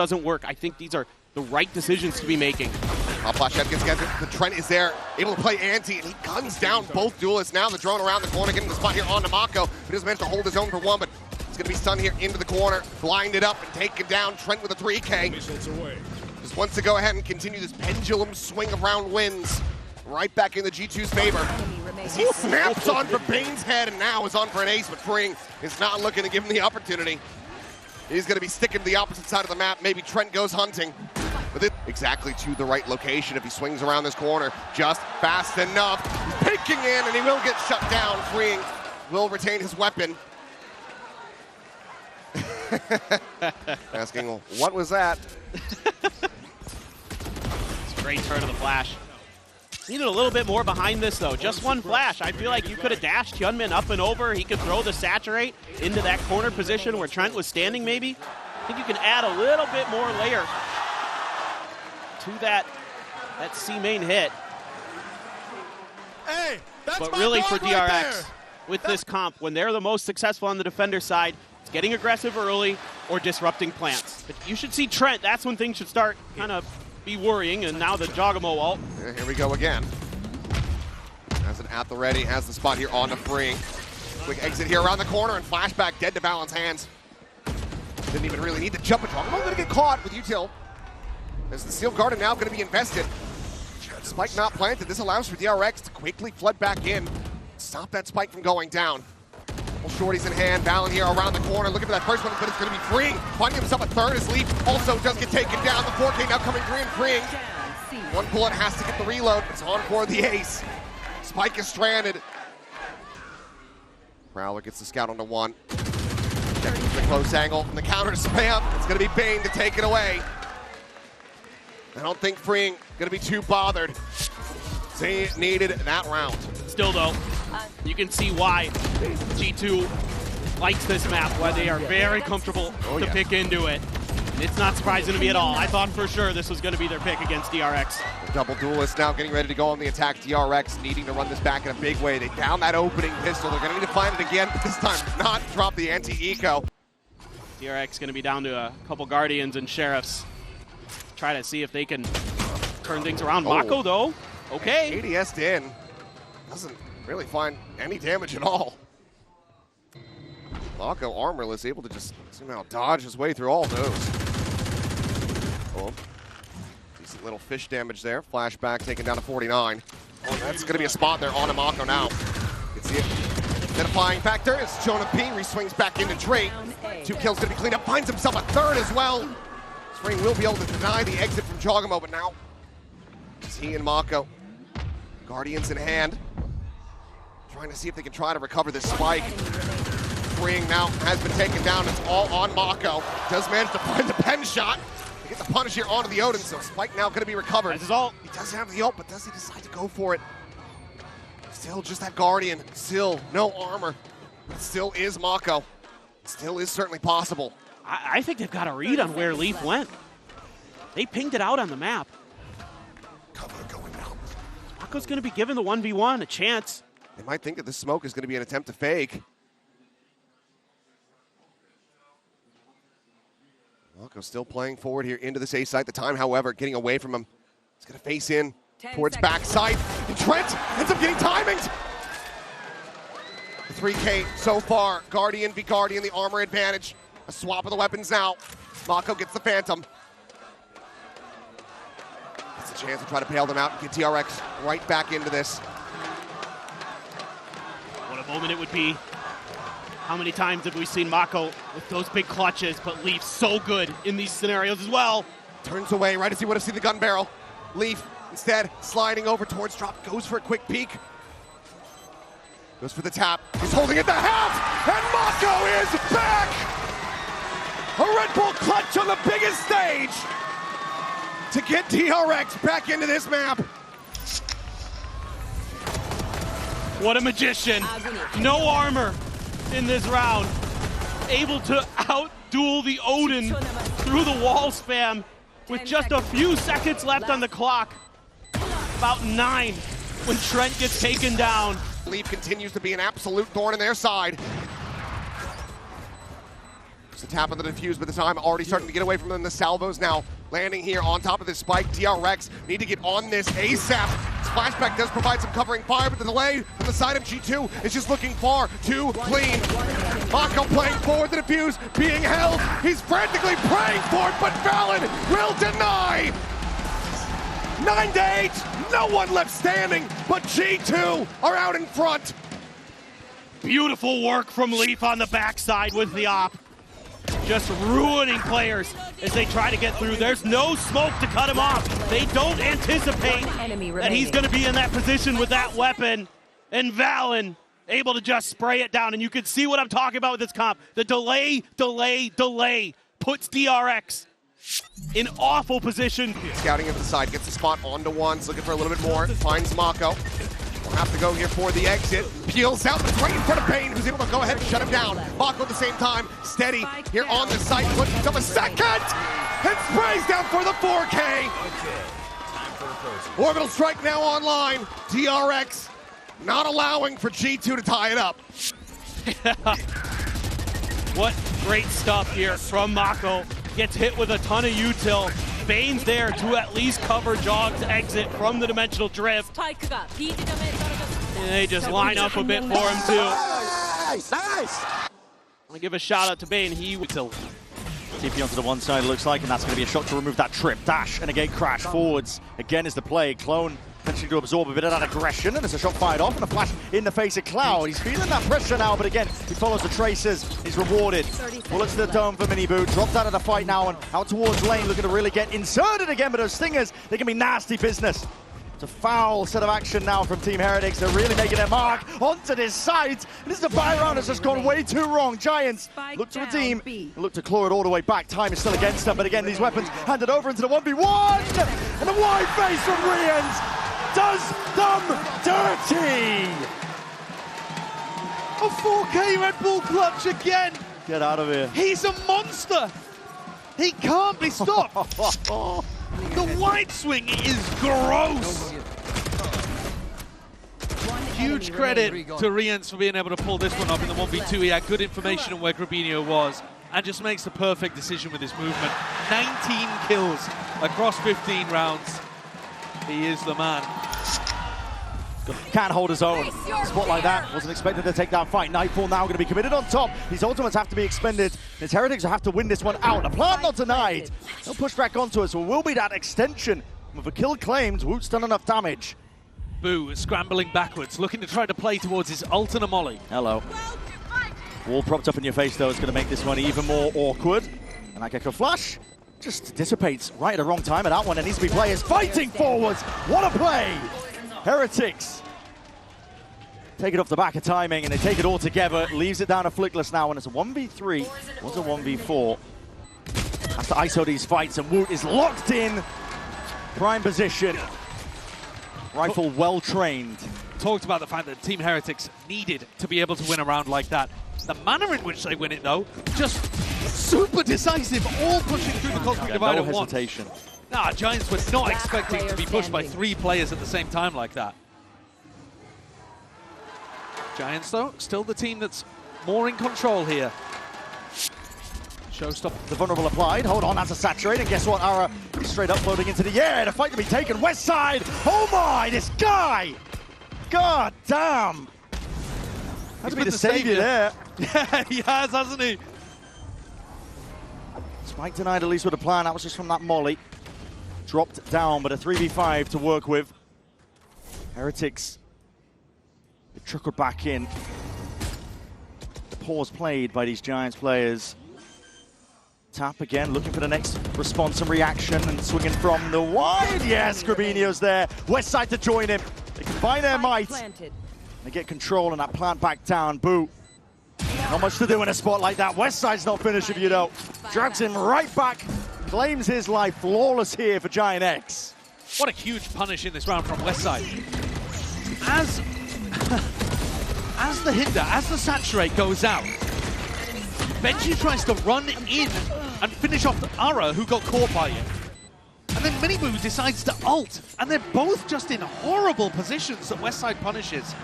doesn't work. I think these are the right decisions to be making. Up flash head gets together. The Trent is there, able to play anti, and he guns down both duelists. Now the drone around the corner, getting the spot here on Mako. He doesn't manage to hold his own for one, but he's going to be stunned here into the corner, blinded up and taken down. Trent with a 3K. Just wants to go ahead and continue this pendulum swing of round wins. Right back in the G2's favor. He snaps on for Bane's head and now is on for an ace, but Fring is not looking to give him the opportunity. He's going to be sticking to the opposite side of the map. Maybe Trent goes hunting. But it exactly to the right location if he swings around this corner just fast enough. Picking in, and he will get shut down. Fring will retain his weapon. Asking, well, what was that? It's a great turn of the flash. Needed a little bit more behind this, though. Just one flash. I feel like you could have dashed Hyunmin up and over. He could throw the saturate into that corner position where Trent was standing, maybe. I think you can add a little bit more layer to that C main hit. Hey, that's but my really dog for DRX, right with this comp, when they're the most successful on the defender side, it's getting aggressive early or disrupting plants. But you should see Trent. That's when things should start kind of be worrying, and now the Jogamo ult. Yeah, here we go again. Has it at the ready, has the spot here on the Fring. Quick exit here around the corner and flashback dead to Valorant's hands. Didn't even really need to jump it. Jogamo going to get caught with util. As the Steel Garden now going to be invested. Spike not planted. This allows for DRX to quickly flood back in. Stop that spike from going down. Well, shorties in hand. Valen here around the corner. Looking for that first one, but it's going to be Fring. Finding himself a third as Leaf also does get taken down. The 4K now coming green. Fring. One bullet has to get the reload. It's on for the ace. Spike is stranded. Prowler gets the scout onto one. Checking the close angle. And the counter to spam. It's going to be Bane to take it away. I don't think Fring going to be too bothered. They needed that round. Still, though, you can see why G2 likes this map, why they are very comfortable to pick into it. It's not surprising to me at all. I thought for sure this was going to be their pick against DRX. The double duelist now getting ready to go on the attack. DRX needing to run this back in a big way. They found that opening pistol. They're going to need to find it again, but this time not drop the anti-eco. DRX going to be down to a couple Guardians and Sheriffs. Try to see if they can turn things around. Mako, though, okay. ADS'd in. Doesn't really find any damage at all. Mako armorless, able to just somehow dodge his way through all those. Oh, decent little fish damage there. Flashback taken down to 49. Oh, that's going to be a spot there on Mako now. You can see it. Identifying factor is Jonah P. Re-swings back into Drake. 2 kills going to be cleaned up. Finds himself a third as well. Spring will be able to deny the exit from Jogamo, but now it's he and Mako. Guardians in hand. Trying to see if they can try to recover this spike. Spring now has been taken down. It's all on Mako. Does manage to find the pen shot. He gets the punish here onto the Odin, so Spike now going to be recovered. That's his ult. He doesn't have the ult, but does he decide to go for it? Still just that Guardian. Still no armor. It still is Mako. It still is certainly possible. I think they've got a read on where Leaf went. They pinged it out on the map. Cover going out. Mako's going to be given the 1v1 a chance. They might think that this smoke is going to be an attempt to fake. Mako still playing forward here into this A site. The time, however, getting away from him. He's going to face in towards backside. And Trent ends up getting timings. The 3K so far. Guardian v Guardian, the armor advantage. A swap of the weapons now. Mako gets the Phantom. Gets a chance to try to bail them out and get TRX right back into this. What a moment it would be. How many times have we seen Mako with those big clutches, but Leaf so good in these scenarios as well. Turns away right as he would have seen the gun barrel. Leaf instead sliding over towards drop, goes for a quick peek. Goes for the tap. He's holding it the half, and Mako is back! A Red Bull clutch on the biggest stage to get DRX back into this map. What a magician. No armor in this round. Able to out-duel the Odin through the wall spam with just a few seconds left on the clock. About 9 when Trent gets taken down. Leaf continues to be an absolute thorn in their side. Looks to tap on the defuse, but the time already starting to get away from them. The salvos now landing here on top of this spike. DRX need to get on this ASAP. Splashback does provide some covering fire, but the delay from the side of G2 is just looking far too clean. Mako playing forward, the defuse being held. He's frantically praying for it, but Valor will deny. 9 to 8, no one left standing, but G2 are out in front. Beautiful work from Leaf on the backside with the op. Just ruining players as they try to get through. There's no smoke to cut him off. They don't anticipate that he's going to be in that position with that weapon. And Valen able to just spray it down. And you can see what I'm talking about with this comp. The delay puts DRX in awful position. Scouting at the side, gets the spot onto ones, looking for a little bit more, finds Mako. We'll have to go here for the exit. Peels out, but right in front of Bane, who's able to go ahead and shut him down. Mako at the same time, steady here on the site, puts himself a second, and sprays down for the 4K. Orbital strike now online. DRX not allowing for G2 to tie it up. What great stuff here from Mako. Gets hit with a ton of util. Bane's there to at least cover Jog's exit from the dimensional drift. And they just line up a bit for him too. Nice! I'll give a shout out to Bane. He util. TP onto the one side, it looks like, and that's going to be a shot to remove that trip. Dash, and again, crash forwards. Again is the play. Clone potentially to absorb a bit of that aggression, and there's a shot fired off, and a flash in the face of Cloud. He's feeling that pressure now, but again, he follows the traces. He's rewarded. Bullets to the dome for Miniboot. Dropped out of the fight now, and out towards lane, looking to really get inserted again, but those stingers, they can be nasty business. It's a foul set of action now from Team Heretics. They're really making their mark onto this site. And this is a buy round that's just gone way too wrong. Giants look to redeem, look to claw it all the way back. Time is still against them, but again, these weapons handed over into the 1v1. And the wide face from Rians does them dirty. A 4K Red Bull clutch again. Get out of here. He's a monster. He can't be stopped. The wide swing is gross. Huge credit to Rians for being able to pull this one off in the 1v2. He had good information on where Grabinho was and just makes the perfect decision with his movement. 19 kills across 15 rounds. He is the man. Can't hold his own. Spot like that, wasn't expected to take that fight. Nightfall now going to be committed on top. His ultimates have to be expended. His Heretics will have to win this one out. The plant not denied. They'll push back onto us. So will be that extension. With a kill claimed, Woot's done enough damage. Boo scrambling backwards, looking to try to play towards his ult and a molly. Hello. Wall propped up in your face, though, is going to make this one even more awkward. And that Gecko flash just dissipates right at the wrong time. And that one, there needs to be players fighting forwards. What a play! Heretics take it off the back of timing, and they take it all together. Leaves it down to Flickless now, and it's a 1v3. Was a 1v4. Has to ISO these fights, and Woot is locked in. Prime position. Rifle well trained. Talked about the fact that Team Heretics needed to be able to win a round like that. The manner in which they win it, though, just super decisive, all pushing through the Cosmic Divide at once. Hesitation. Nah, Giants were not expecting to be pushed by 3 players at the same time like that. Giants, though, still the team that's more in control here. Showstopper. The vulnerable applied. Hold on, that's a saturate. And guess what? Ara is straight up floating into the air. The fight to be taken. West side. Oh my, this guy. God damn. Has to be the savior there. Yeah, he has, hasn't he? Spike denied at least with a plan. That was just from that molly. Dropped down, but a 3v5 to work with. Heretics trickled back in. The pause played by these Giants players. Tap again, looking for the next response and reaction, and swinging from the wide. Yes, Grabinho's there. West side to join him. They combine their might. They get control, and that plant back down. Boo. Not much to do in a spot like that. West side's not finished if you don't. Drags him right back. Claims his life. Flawless here for Giant X. What a huge punish in this round from Westside. As the hinder, as the saturate goes out, Benji tries to run in and finish off the Ara, who got caught by it. And then Miniboo decides to ult, and they're both just in horrible positions that Westside punishes.